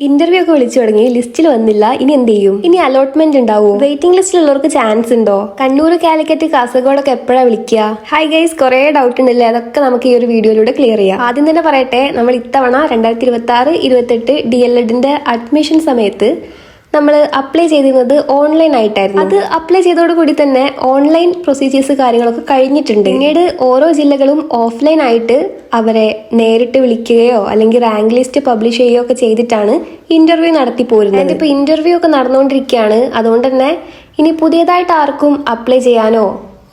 Interview ഒക്കെ വിളിച്ചു തുടങ്ങി, ലിസ്റ്റിൽ വന്നില്ല, ഇനി എന്ത് ചെയ്യും? ഇനി അലോട്ട്മെന്റ് ഉണ്ടാവും? വെയിറ്റിംഗ് ലിസ്റ്റിലുള്ളവർക്ക് ചാൻസ് ഉണ്ടോ? കണ്ണൂർ, കാലിക്കറ്റ്, കാസർഗോഡൊക്കെ എപ്പോഴാ വിളിക്കുക? ഹായ് ഗൈസ്, കുറെ ഡൗട്ട് ഉണ്ടല്ലേ? അതൊക്കെ നമുക്ക് ഈ ഒരു വീഡിയോയിലൂടെ ക്ലിയർ ചെയ്യാം. ആദ്യം തന്നെ പറയട്ടെ, നമ്മൾ ഇത്തവണ 2026-28 DLEDന്റെ അഡ്മിഷൻ സമയത്ത് നമ്മൾ അപ്ലൈ ചെയ്തിരുന്നത് ഓൺലൈൻ ആയിട്ടായിരുന്നു. അത് അപ്ലൈ ചെയ്തോടുകൂടി തന്നെ ഓൺലൈൻ പ്രൊസീജിയേഴ്സ് കാര്യങ്ങളൊക്കെ കഴിഞ്ഞിട്ടുണ്ട്. പിന്നീട് ഓരോ ജില്ലകളും ഓഫ്ലൈൻ ആയിട്ട് അവരെ നേരിട്ട് വിളിക്കുകയോ അല്ലെങ്കിൽ റാങ്ക് ലിസ്റ്റ് പബ്ലിഷ് ചെയ്യുകയോ ഒക്കെ ചെയ്തിട്ടാണ് ഇന്റർവ്യൂ നടത്തി പോരുന്നത്. ഇപ്പൊ ഇന്റർവ്യൂ ഒക്കെ നടന്നുകൊണ്ടിരിക്കുകയാണ്. അതുകൊണ്ട് തന്നെ ഇനി പുതിയതായിട്ട് ആർക്കും അപ്ലൈ ചെയ്യാനോ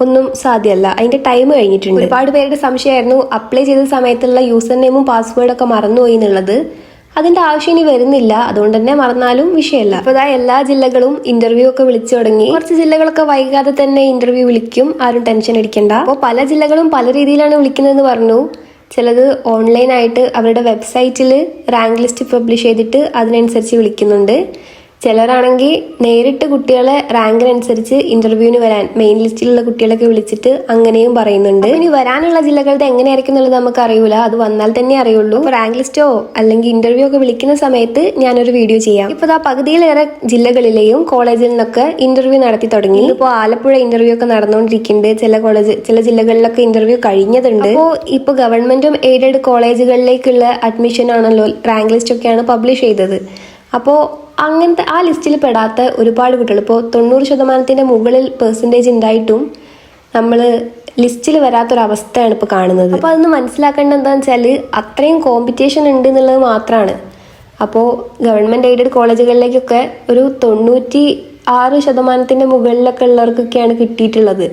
ഒന്നും സാധ്യമല്ല. അതിന്റെ ടൈം കഴിഞ്ഞിട്ടുണ്ട്. ഒരുപാട് പേരുടെ സംശയമായിരുന്നു അപ്ലൈ ചെയ്ത സമയത്തുള്ള യൂസർ നെയിമും പാസ്വേഡും ഒക്കെ മറന്നുപോയി എന്നുള്ളത്. അതിന്റെ ആവശ്യം ഇനി വരുന്നില്ല. അതുകൊണ്ട് തന്നെ മറന്നാലും വിഷയമല്ല. അപ്പൊ എല്ലാ ജില്ലകളും ഇന്റർവ്യൂ ഒക്കെ വിളിച്ചു തുടങ്ങി. കുറച്ച് ജില്ലകളൊക്കെ വൈകാതെ തന്നെ ഇന്റർവ്യൂ വിളിക്കും, ആരും ടെൻഷൻ അടിക്കണ്ട. അപ്പോൾ പല ജില്ലകളും പല രീതിയിലാണ് വിളിക്കുന്നതെന്ന് പറഞ്ഞു. ചിലത് ഓൺലൈനായിട്ട് അവരുടെ വെബ്സൈറ്റിൽ റാങ്ക് ലിസ്റ്റ് പബ്ലിഷ് ചെയ്തിട്ട് അതിനനുസരിച്ച് വിളിക്കുന്നുണ്ട്. ചിലരാണെങ്കിൽ നേരിട്ട് കുട്ടികളെ റാങ്കിനനുസരിച്ച് ഇന്റർവ്യൂവിന് വരാൻ മെയിൻ ലിസ്റ്റിലുള്ള കുട്ടികളൊക്കെ വിളിച്ചിട്ട് അങ്ങനെയും പറയുന്നുണ്ട്. ഇനി വരാനുള്ള ജില്ലകളുടെ എങ്ങനെയായിരിക്കും എന്നുള്ളത് നമുക്ക് അറിയൂല, അത് വന്നാൽ തന്നെ അറിയുള്ളൂ. റാങ്ക് ലിസ്റ്റോ അല്ലെങ്കിൽ ഇന്റർവ്യൂ ഒക്കെ വിളിക്കുന്ന സമയത്ത് ഞാനൊരു വീഡിയോ ചെയ്യാം. ഇപ്പൊ പകുതിയിലേറെ ജില്ലകളിലെയും കോളേജിൽ നിന്നൊക്കെ ഇന്റർവ്യൂ നടത്തി തുടങ്ങി. ഇപ്പോൾ ആലപ്പുഴ ഇന്റർവ്യൂ ഒക്കെ നടന്നുകൊണ്ടിരിക്കുന്നുണ്ട്. ചില ജില്ലകളിലൊക്കെ ഇന്റർവ്യൂ കഴിഞ്ഞതുണ്ട്. അപ്പോൾ ഇപ്പൊ ഗവൺമെന്റും എയ്ഡഡ് കോളേജുകളിലേക്കുള്ള അഡ്മിഷൻ ആണല്ലോ റാങ്ക് ലിസ്റ്റ് ഒക്കെയാണ് പബ്ലിഷ് ചെയ്തത്. അപ്പോൾ അങ്ങനത്തെ ആ ലിസ്റ്റിൽ പെടാത്ത ഒരുപാട് കുട്ടികൾ, ഇപ്പോൾ 90% മുകളിൽ പെർസെൻറ്റേജ് ഉണ്ടായിട്ടും നമ്മൾ ലിസ്റ്റിൽ വരാത്തൊരവസ്ഥയാണ് ഇപ്പോൾ കാണുന്നത്. അപ്പോൾ അതൊന്ന് മനസ്സിലാക്കേണ്ടത് എന്താണെന്ന് വെച്ചാൽ അത്രയും കോമ്പറ്റീഷൻ ഉണ്ട് എന്നുള്ളത് മാത്രമാണ്. അപ്പോൾ ഗവൺമെൻറ് എയ്ഡഡ് കോളേജുകളിലേക്കൊക്കെ ഒരു 96% മുകളിലൊക്കെ ഉള്ളവർക്കൊക്കെയാണ് കിട്ടിയിട്ടുള്ളത്.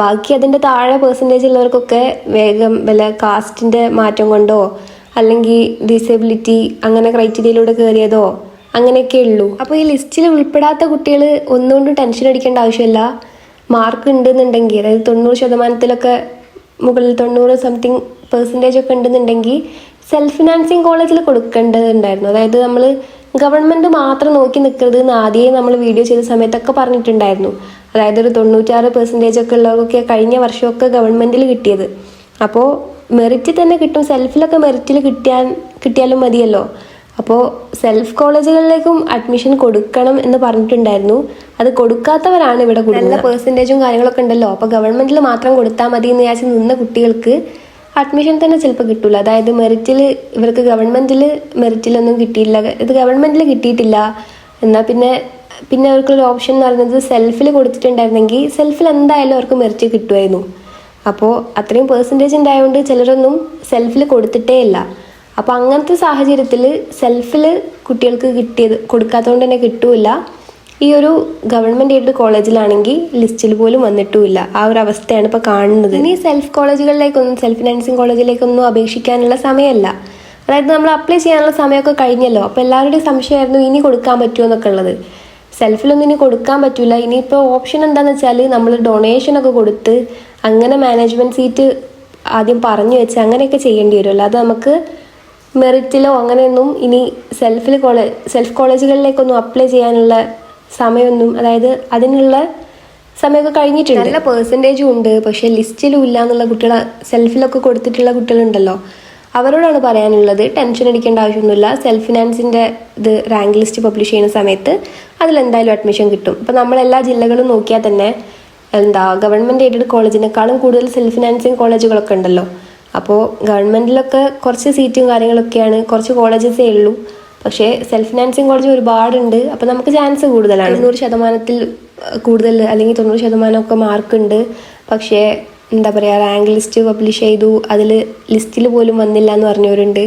ബാക്കി അതിൻ്റെ താഴെ പെർസെൻറ്റേജ് ഉള്ളവർക്കൊക്കെ വേഗം വല്ല കാസ്റ്റിൻ്റെ മാറ്റം കൊണ്ടോ അല്ലെങ്കിൽ ഡിസേബിലിറ്റി അങ്ങനെ ക്രൈറ്റീരിയയിലൂടെ കയറിയതോ അങ്ങനെയൊക്കെ ഉള്ളൂ. അപ്പോൾ ഈ ലിസ്റ്റിൽ ഉൾപ്പെടാത്ത കുട്ടികൾ ഒന്നുകൊണ്ടും ടെൻഷൻ അടിക്കേണ്ട ആവശ്യമില്ല. മാർക്ക് ഉണ്ടെന്നുണ്ടെങ്കിൽ, അതായത് 90%-ലൊക്കെ മുകളിൽ 90 സംതിങ് പെർസെൻറ്റേജ് ഒക്കെ ഉണ്ടെന്നുണ്ടെങ്കിൽ സെൽഫ് ഫിനാൻസിങ് കോളേജിൽ കൊടുക്കേണ്ടതുണ്ടായിരുന്നു. അതായത് നമ്മൾ ഗവൺമെൻറ് മാത്രം നോക്കി നിൽക്കരുത് എന്ന് ആദ്യമേ നമ്മൾ വീഡിയോ ചെയ്ത സമയത്തൊക്കെ പറഞ്ഞിട്ടുണ്ടായിരുന്നു. അതായത് ഒരു 96% ഒക്കെ ഉള്ളവർക്കൊക്കെ കഴിഞ്ഞ വർഷമൊക്കെ ഗവൺമെൻറ്റിൽ കിട്ടിയത്. അപ്പോൾ മെറിറ്റിൽ തന്നെ കിട്ടും. സെൽഫിലൊക്കെ മെറിറ്റിൽ കിട്ടിയാലും മതിയല്ലോ. അപ്പോൾ സെൽഫ് കോളേജുകളിലേക്കും അഡ്മിഷൻ കൊടുക്കണം എന്ന് പറഞ്ഞിട്ടുണ്ടായിരുന്നു. അത് കൊടുക്കാത്തവരാണ് ഇവിടെ നല്ല പെർസെൻറ്റേജും കാര്യങ്ങളൊക്കെ ഉണ്ടല്ലോ. അപ്പോൾ ഗവൺമെൻറ്റിൽ മാത്രം കൊടുത്താൽ മതി എന്ന് വിചാരിച്ച് നിന്ന കുട്ടികൾക്ക് അഡ്മിഷൻ തന്നെ ചിലപ്പോൾ കിട്ടില്ല. അതായത് മെറിറ്റിൽ ഇവർക്ക് ഗവൺമെൻറ്റിൽ മെറിറ്റിലൊന്നും കിട്ടിയില്ല, ഇത് ഗവൺമെൻറ്റിൽ കിട്ടിയിട്ടില്ല എന്നാൽ പിന്നെ അവർക്കൊരു ഓപ്ഷൻ എന്ന് പറയുന്നത് സെൽഫിൽ കൊടുത്തിട്ടുണ്ടായിരുന്നെങ്കിൽ സെൽഫിൽ എന്തായാലും അവർക്ക് മെറിറ്റ് കിട്ടുമായിരുന്നു. അപ്പോൾ അത്രയും പെർസെൻറ്റേജ് ഉണ്ടായതുകൊണ്ട് ചിലരൊന്നും സെൽഫിൽ കൊടുത്തിട്ടേ ഇല്ല. അപ്പോൾ അങ്ങനത്തെ സാഹചര്യത്തിൽ സെൽഫിൽ കുട്ടികൾക്ക് കൊടുക്കാത്തതുകൊണ്ട് തന്നെ കിട്ടൂല. ഈ ഒരു ഗവൺമെൻറ് എയ്ഡഡ് കോളേജിലാണെങ്കിൽ ലിസ്റ്റിൽ പോലും വന്നിട്ടുമില്ല. ആ ഒരു അവസ്ഥയാണ് ഇപ്പോൾ കാണുന്നത്. ഇനി സെൽഫ് കോളേജുകളിലേക്കൊന്നും, സെൽഫ് ഫിനാൻസിങ് കോളേജിലേക്കൊന്നും അപേക്ഷിക്കാനുള്ള സമയമല്ല. അതായത് നമ്മൾ അപ്ലൈ ചെയ്യാനുള്ള സമയമൊക്കെ കഴിഞ്ഞല്ലോ. അപ്പോൾ എല്ലാവരുടെയും സംശയമായിരുന്നു ഇനി കൊടുക്കാൻ പറ്റുമോ എന്നൊക്കെ ഉള്ളത്. സെൽഫിലൊന്നും ഇനി കൊടുക്കാൻ പറ്റില്ല. ഇനിയിപ്പോൾ ഓപ്ഷൻ എന്താണെന്ന് വെച്ചാൽ നമ്മൾ ഡൊണേഷനൊക്കെ കൊടുത്ത് അങ്ങനെ മാനേജ്മെൻറ്റ് സീറ്റ് ആദ്യം പറഞ്ഞു വെച്ച് അങ്ങനെയൊക്കെ ചെയ്യേണ്ടി വരും. അല്ലാതെ നമുക്ക് മെറിറ്റിലോ അങ്ങനെയൊന്നും ഇനി സെൽഫ് കോളേജുകളിലേക്കൊന്നും അപ്ലൈ ചെയ്യാനുള്ള സമയമൊന്നും, അതായത് അതിനുള്ള സമയമൊക്കെ കഴിഞ്ഞിട്ടുണ്ട്. നല്ല പെർസെൻറ്റേജും ഉണ്ട്, പക്ഷേ ലിസ്റ്റിലും ഇല്ല എന്നുള്ള കുട്ടികൾ, സെൽഫിലൊക്കെ കൊടുത്തിട്ടുള്ള കുട്ടികളുണ്ടല്ലോ, അവരോടാണ് പറയാനുള്ളത് ടെൻഷൻ അടിക്കേണ്ട ആവശ്യമൊന്നുമില്ല. സെൽഫ് ഫിനാൻസിൻ്റെ ഇത് റാങ്ക് ലിസ്റ്റ് പബ്ലിഷ് ചെയ്യുന്ന സമയത്ത് അതിലെന്തായാലും അഡ്മിഷൻ കിട്ടും. ഇപ്പം നമ്മളെല്ലാ ജില്ലകളും നോക്കിയാൽ തന്നെ ഗവൺമെൻറ് എയ്ഡഡ് കോളേജിനേക്കാളും കൂടുതൽ സെൽഫ് ഫിനാൻസിങ് കോളേജുകളൊക്കെ ഉണ്ടല്ലോ. അപ്പോൾ ഗവൺമെൻറ്റിലൊക്കെ കുറച്ച് സീറ്റും കാര്യങ്ങളൊക്കെയാണ്, കുറച്ച് കോളേജസേ ഉള്ളൂ. പക്ഷേ സെൽഫ് ഫിനാൻസിങ് കോളേജ് ഒരുപാടുണ്ട്. അപ്പോൾ നമുക്ക് ചാൻസ് കൂടുതലാണ്. 100% കൂടുതൽ അല്ലെങ്കിൽ 90% മാർക്കുണ്ട്. പക്ഷേ എന്താ പറയുക, റാങ്ക് ലിസ്റ്റ് പബ്ലിഷ് ചെയ്തു, അതിൽ ലിസ്റ്റിൽ പോലും വന്നില്ല എന്ന് പറഞ്ഞവരുണ്ട്.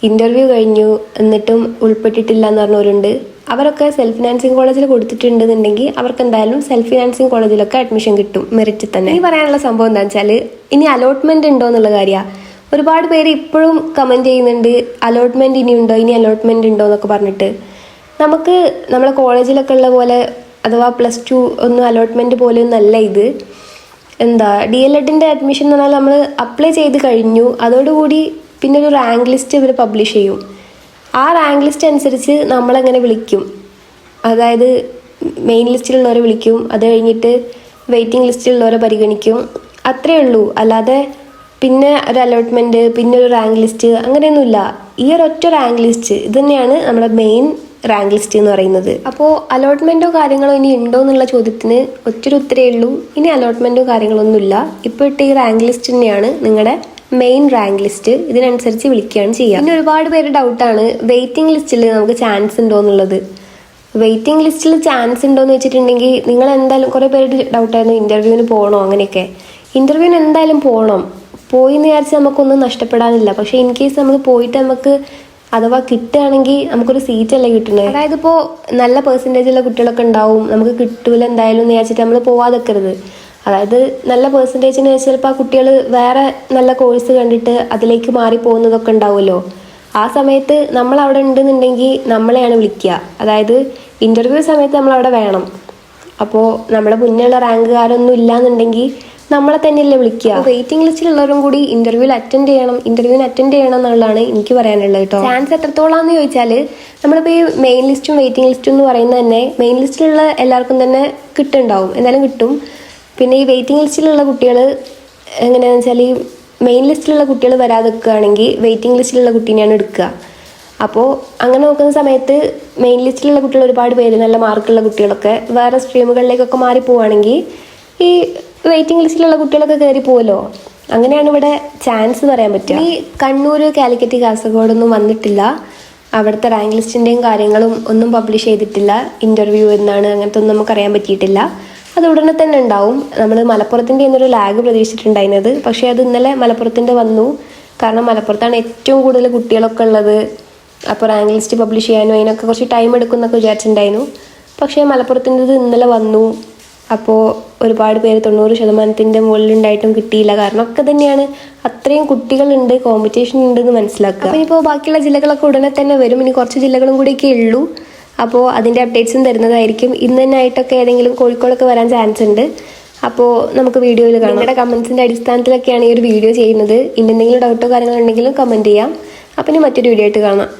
ഇൻ്റർവ്യൂ കഴിഞ്ഞു എന്നിട്ടും ഉൾപ്പെട്ടിട്ടില്ല എന്ന് പറഞ്ഞവരുണ്ട്. അവരൊക്കെ സെൽഫ് ഫിനാൻസിങ് കോളേജിൽ കൊടുത്തിട്ടുണ്ടെന്നുണ്ടെങ്കിൽ അവർക്ക് എന്തായാലും സെൽഫ് ഫിനാൻസിങ് കോളേജിലൊക്കെ അഡ്മിഷൻ കിട്ടും മെറിറ്റിൽ തന്നെ. ഇനി പറയാനുള്ള സംഭവം എന്താണെന്ന് വെച്ചാൽ ഇനി അലോട്ട്മെന്റ് ഉണ്ടോ എന്നുള്ള കാര്യമാണ്. ഒരുപാട് പേര് ഇപ്പോഴും കമന്റ് ചെയ്യുന്നുണ്ട് അലോട്ട്മെന്റ് ഇനി ഉണ്ടോ, ഇനി അലോട്ട്മെന്റ് ഉണ്ടോ എന്നൊക്കെ പറഞ്ഞിട്ട്. നമുക്ക് നമ്മളെ കോളേജിലൊക്കെ ഉള്ള പോലെ അഥവാ +2 ഒന്നും അലോട്ട്മെന്റ് പോലെ ഒന്നല്ല ഇത്. DLEDന്റെ അഡ്മിഷൻ എന്ന് പറഞ്ഞാൽ നമ്മൾ അപ്ലൈ ചെയ്ത് കഴിഞ്ഞു, അതോടുകൂടി പിന്നെ ഒരു റാങ്ക് ലിസ്റ്റ് ഇവർ പബ്ലിഷ് ചെയ്യും. ആ റാങ്ക് ലിസ്റ്റ് അനുസരിച്ച് നമ്മളെങ്ങനെ വിളിക്കും, അതായത് മെയിൻ ലിസ്റ്റിലുള്ളവരെ വിളിക്കും, അത് കഴിഞ്ഞിട്ട് വെയിറ്റിംഗ് ലിസ്റ്റിലുള്ളവരെ പരിഗണിക്കും, അത്രയേ ഉള്ളൂ. അല്ലാതെ പിന്നെ ഒരു അലോട്ട്മെൻറ്റ്, പിന്നെ ഒരു റാങ്ക് ലിസ്റ്റ്, അങ്ങനെയൊന്നുമില്ല. ഈ ഒരൊറ്റ റാങ്ക് ലിസ്റ്റ് ഇത് തന്നെയാണ് നമ്മുടെ മെയിൻ റാങ്ക് ലിസ്റ്റ് എന്ന് പറയുന്നത്. അപ്പോൾ അലോട്ട്മെൻറ്റോ കാര്യങ്ങളോ ഇനി ഉണ്ടോ എന്നുള്ള ചോദ്യത്തിന് ഒറ്റൊരു ഉത്തരേ ഉള്ളൂ, ഇനി അലോട്ട്മെൻറ്റോ കാര്യങ്ങളൊന്നുമില്ല. ഇപ്പോൾ ഇട്ട ഈ റാങ്ക് ലിസ്റ്റ് തന്നെയാണ് നിങ്ങളുടെ മെയിൻ റാങ്ക് ലിസ്റ്റ്. ഇതിനനുസരിച്ച് വിളിക്കുകയാണ് ചെയ്യുക. പിന്നെ ഒരുപാട് പേര് ഡൗട്ടാണ് വെയിറ്റിംഗ് ലിസ്റ്റിൽ നമുക്ക് ചാൻസ് ഉണ്ടോ എന്നുള്ളത്. വെയിറ്റിംഗ് ലിസ്റ്റിൽ ചാൻസ് ഉണ്ടോ എന്ന് വെച്ചിട്ടുണ്ടെങ്കിൽ നിങ്ങൾ എന്തായാലും കുറേ പേര് ഡൗട്ടായിരുന്നു ഇൻ്റർവ്യൂവിന് പോകണോ അങ്ങനെയൊക്കെ. ഇൻ്റർവ്യൂവിന് എന്തായാലും പോകണം. പോയി എന്ന് വിചാരിച്ച് നമുക്കൊന്നും നഷ്ടപ്പെടാനില്ല. പക്ഷേ ഇൻ കേസ് നമ്മൾ പോയിട്ട് നമുക്ക് അഥവാ കിട്ടുകയാണെങ്കിൽ നമുക്കൊരു സീറ്റല്ലേ കിട്ടുന്നത്. അതായത് ഇപ്പോൾ നല്ല പെർസെൻറ്റേജുള്ള കുട്ടികളൊക്കെ ഉണ്ടാവും, നമുക്ക് കിട്ടൂല എന്തായാലും എന്ന് വിചാരിച്ചിട്ട് നമ്മൾ പോവാതെക്കരുത്. അതായത് നല്ല പെർസെൻറ്റേജിന് ചിലപ്പോൾ ആ കുട്ടികൾ വേറെ നല്ല കോഴ്സ് കണ്ടിട്ട് അതിലേക്ക് മാറിപ്പോകുന്നതൊക്കെ ഉണ്ടാവുമല്ലോ. ആ സമയത്ത് നമ്മൾ അവിടെ ഉണ്ടെന്നുണ്ടെങ്കിൽ നമ്മളെയാണ് വിളിക്കുക. അതായത് ഇൻ്റർവ്യൂ സമയത്ത് നമ്മളവിടെ വേണം. അപ്പോൾ നമ്മുടെ മുന്നേയുള്ള റാങ്കുകാരൊന്നും ഇല്ലാന്നുണ്ടെങ്കിൽ നമ്മളെ തന്നെയല്ലേ വിളിക്കുക. വെയിറ്റിംഗ് ലിസ്റ്റിലുള്ളവരും കൂടി ഇൻ്റർവ്യൂവിന് അറ്റൻഡ് ചെയ്യണം എന്നുള്ളതാണ് എനിക്ക് പറയാനുള്ളത് കേട്ടോ. ചാൻസ് എത്രത്തോളാന്ന് ചോദിച്ചാൽ നമ്മളിപ്പോൾ ഈ മെയിൻ ലിസ്റ്റും വെയിറ്റിംഗ് ലിസ്റ്റും എന്ന് പറയുന്നത് തന്നെ മെയിൻ ലിസ്റ്റിലുള്ള എല്ലാവർക്കും തന്നെ കിട്ടുന്നുണ്ടാവും, എന്തായാലും കിട്ടും. പിന്നെ ഈ വെയിറ്റിംഗ് ലിസ്റ്റിലുള്ള കുട്ടികൾ എങ്ങനെയാണെന്ന് വെച്ചാൽ ഈ മെയിൻ ലിസ്റ്റിലുള്ള കുട്ടികൾ വരാതെ വെക്കുകയാണെങ്കിൽ വെയിറ്റിംഗ് ലിസ്റ്റിലുള്ള കുട്ടീനെയാണ് എടുക്കുക. അപ്പോൾ അങ്ങനെ നോക്കുന്ന സമയത്ത് മെയിൻ ലിസ്റ്റിലുള്ള കുട്ടികൾ ഒരുപാട് പേര് നല്ല മാർക്കുള്ള കുട്ടികളൊക്കെ വേറെ സ്ട്രീമുകളിലേക്കൊക്കെ മാറിപ്പോവുകയാണെങ്കിൽ ഈ വെയിറ്റിംഗ് ലിസ്റ്റിലുള്ള കുട്ടികളൊക്കെ കയറി പോകുമല്ലോ. അങ്ങനെയാണ് ഇവിടെ ചാൻസ് പറയാൻ പറ്റുക. ഈ കണ്ണൂർ, കാലിക്കറ്റ്, കാസർഗോഡൊന്നും വന്നിട്ടില്ല. അവിടുത്തെ റാങ്ക് ലിസ്റ്റിൻ്റെയും കാര്യങ്ങളും ഒന്നും പബ്ലിഷ് ചെയ്തിട്ടില്ല. ഇൻ്റർവ്യൂ എന്നാണ് അങ്ങനത്തെ ഒന്നും നമുക്കറിയാൻ പറ്റിയിട്ടില്ല. അത് ഉടനെ തന്നെ ഉണ്ടാവും. നമ്മൾ മലപ്പുറത്തിൻ്റെ എന്നൊരു ലാഗ് പ്രതീക്ഷിച്ചിട്ടുണ്ടായിരുന്നത്, പക്ഷേ അത് ഇന്നലെ മലപ്പുറത്തിൻ്റെ വന്നു. കാരണം മലപ്പുറത്താണ് ഏറ്റവും കൂടുതൽ കുട്ടികളൊക്കെ ഉള്ളത്. അപ്പോൾ റാങ്ക് ലിസ്റ്റ് പബ്ലിഷ് ചെയ്യാനും അതിനൊക്കെ കുറച്ച് ടൈം എടുക്കും എന്നൊക്കെ വിചാരിച്ചിട്ടുണ്ടായിരുന്നു. പക്ഷേ മലപ്പുറത്തിൻ്റെത് ഇന്നലെ വന്നു. അപ്പോൾ ഒരുപാട് പേര് 90% മുകളിലുണ്ടായിട്ടും കിട്ടിയില്ല. കാരണം ഒക്കെ തന്നെയാണ്, അത്രയും കുട്ടികളുണ്ട്, കോമ്പറ്റീഷൻ ഉണ്ടെന്ന് മനസ്സിലാക്കുക. അപ്പോൾ ഇപ്പോൾ ബാക്കിയുള്ള ജില്ലകളൊക്കെ ഉടനെ തന്നെ വരും. ഇനി കുറച്ച് ജില്ലകളും കൂടിയൊക്കെ ഉള്ളൂ. അപ്പോൾ അതിൻ്റെ അപ്ഡേറ്റ്സും തരുന്നതായിരിക്കും. ഇന്ന് തന്നെ ആയിട്ടൊക്കെ ഏതെങ്കിലും കോഴിക്കോടൊക്കെ വരാൻ ചാൻസ് ഉണ്ട്. അപ്പോൾ നമുക്ക് വീഡിയോയിൽ കാണാം. നിങ്ങളുടെ കമൻസിൻ്റെ അടിസ്ഥാനത്തിലൊക്കെയാണ് ഈ ഒരു വീഡിയോ ചെയ്യുന്നത്. ഇനി എന്തെങ്കിലും ഡൗട്ടോ കാര്യങ്ങളോ ഉണ്ടെങ്കിലും കമൻറ്റ് ചെയ്യാം. അപ്പം ഇനി മറ്റൊരു വീഡിയോ ആയിട്ട് കാണാം.